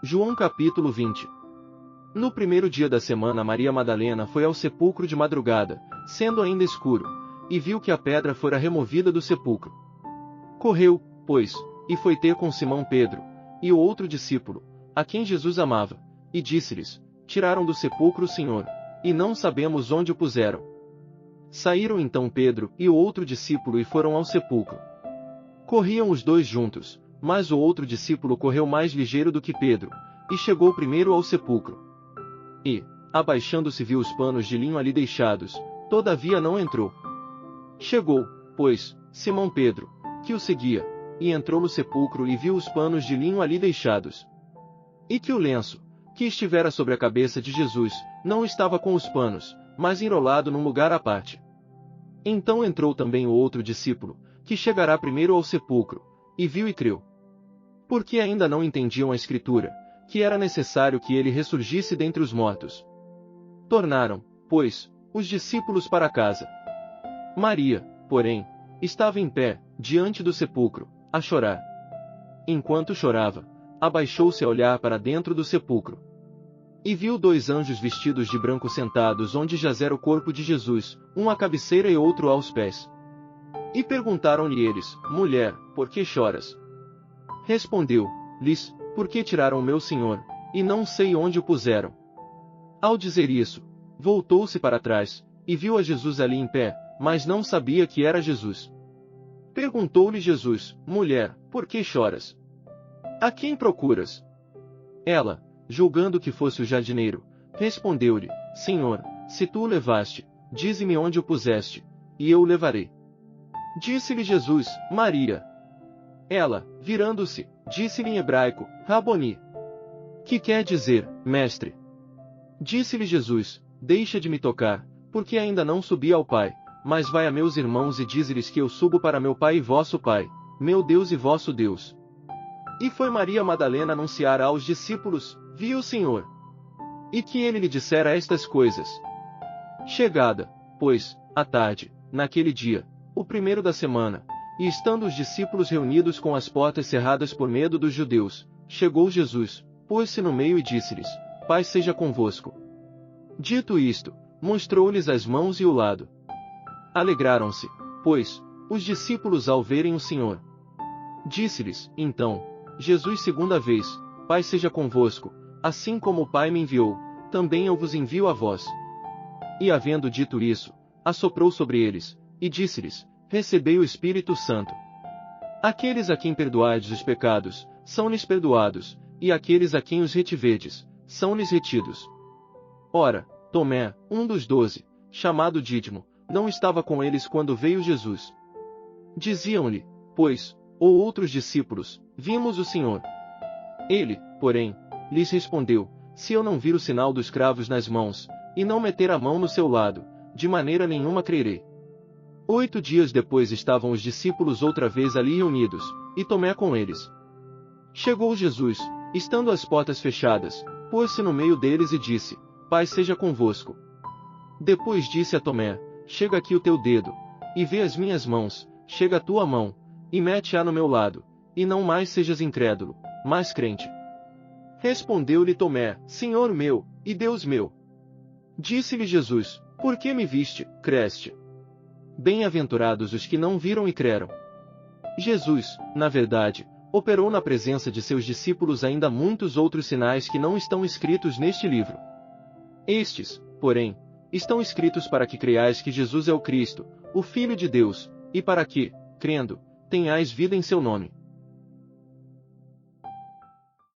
João capítulo 20. No primeiro dia da semana, Maria Madalena foi ao sepulcro de madrugada, sendo ainda escuro, e viu que a pedra fora removida do sepulcro. Correu, pois, e foi ter com Simão Pedro, e o outro discípulo, a quem Jesus amava, e disse-lhes: Tiraram do sepulcro o Senhor, e não sabemos onde o puseram. Saíram então Pedro e o outro discípulo e foram ao sepulcro. Corriam os dois juntos, mas o outro discípulo correu mais ligeiro do que Pedro, e chegou primeiro ao sepulcro. E, abaixando-se, viu os panos de linho ali deixados, todavia não entrou. Chegou, pois, Simão Pedro, que o seguia, e entrou no sepulcro e viu os panos de linho ali deixados. E que o lenço, que estivera sobre a cabeça de Jesus, não estava com os panos, mas enrolado num lugar à parte. Então entrou também o outro discípulo, que chegará primeiro ao sepulcro, e viu e creu. Porque ainda não entendiam a Escritura, que era necessário que ele ressurgisse dentre os mortos. Tornaram, pois, os discípulos para casa. Maria, porém, estava em pé, diante do sepulcro, a chorar. Enquanto chorava, abaixou-se a olhar para dentro do sepulcro. E viu dois anjos vestidos de branco sentados onde jazera o corpo de Jesus, um à cabeceira e outro aos pés. E perguntaram-lhe eles: Mulher, por que choras? Respondeu-lhes: Porque tiraram o meu Senhor, e não sei onde o puseram. Ao dizer isso, voltou-se para trás, e viu a Jesus ali em pé, mas não sabia que era Jesus. Perguntou-lhe Jesus: Mulher, por que choras? A quem procuras? Ela, julgando que fosse o jardineiro, respondeu-lhe: Senhor, se tu o levaste, dize-me onde o puseste, e eu o levarei. Disse-lhe Jesus: Maria. Ela, virando-se, disse-lhe em hebraico: Raboni. Que quer dizer, mestre? Disse-lhe Jesus: Deixa de me tocar, porque ainda não subi ao Pai, mas vai a meus irmãos e dize-lhes que eu subo para meu Pai e vosso Pai, meu Deus e vosso Deus. E foi Maria Madalena anunciar aos discípulos: Vi o Senhor. E que ele lhe dissera estas coisas. Chegada, pois, à tarde, naquele dia, o primeiro da semana, e estando os discípulos reunidos com as portas cerradas por medo dos judeus, chegou Jesus, pôs-se no meio e disse-lhes: Paz seja convosco. Dito isto, mostrou-lhes as mãos e o lado. Alegraram-se, pois, os discípulos ao verem o Senhor. Disse-lhes, então, Jesus segunda vez: Pai seja convosco, assim como o Pai me enviou, também eu vos envio a vós. E havendo dito isso, assoprou sobre eles, e disse-lhes: Recebei o Espírito Santo. Aqueles a quem perdoardes os pecados, são-lhes perdoados, e aqueles a quem os retiverdes, são-lhes retidos. Ora, Tomé, um dos 12, chamado Dídimo, não estava com eles quando veio Jesus. Diziam-lhe, pois, ou outros discípulos: Vimos o Senhor. Ele, porém, lhes respondeu: Se eu não vir o sinal dos cravos nas mãos, e não meter a mão no seu lado, de maneira nenhuma crerei. 8 dias depois estavam os discípulos outra vez ali reunidos, e Tomé com eles. Chegou Jesus, estando as portas fechadas, pôs-se no meio deles e disse: Paz seja convosco. Depois disse a Tomé: Chega aqui o teu dedo, e vê as minhas mãos, chega a tua mão, e mete-a no meu lado, e não mais sejas incrédulo, mas crente. Respondeu-lhe Tomé: Senhor meu, e Deus meu. Disse-lhe Jesus: Por que me viste, creste? Bem-aventurados os que não viram e creram. Jesus, na verdade, operou na presença de seus discípulos ainda muitos outros sinais que não estão escritos neste livro. Estes, porém, estão escritos para que creiais que Jesus é o Cristo, o Filho de Deus, e para que, crendo, tenhais vida em seu nome.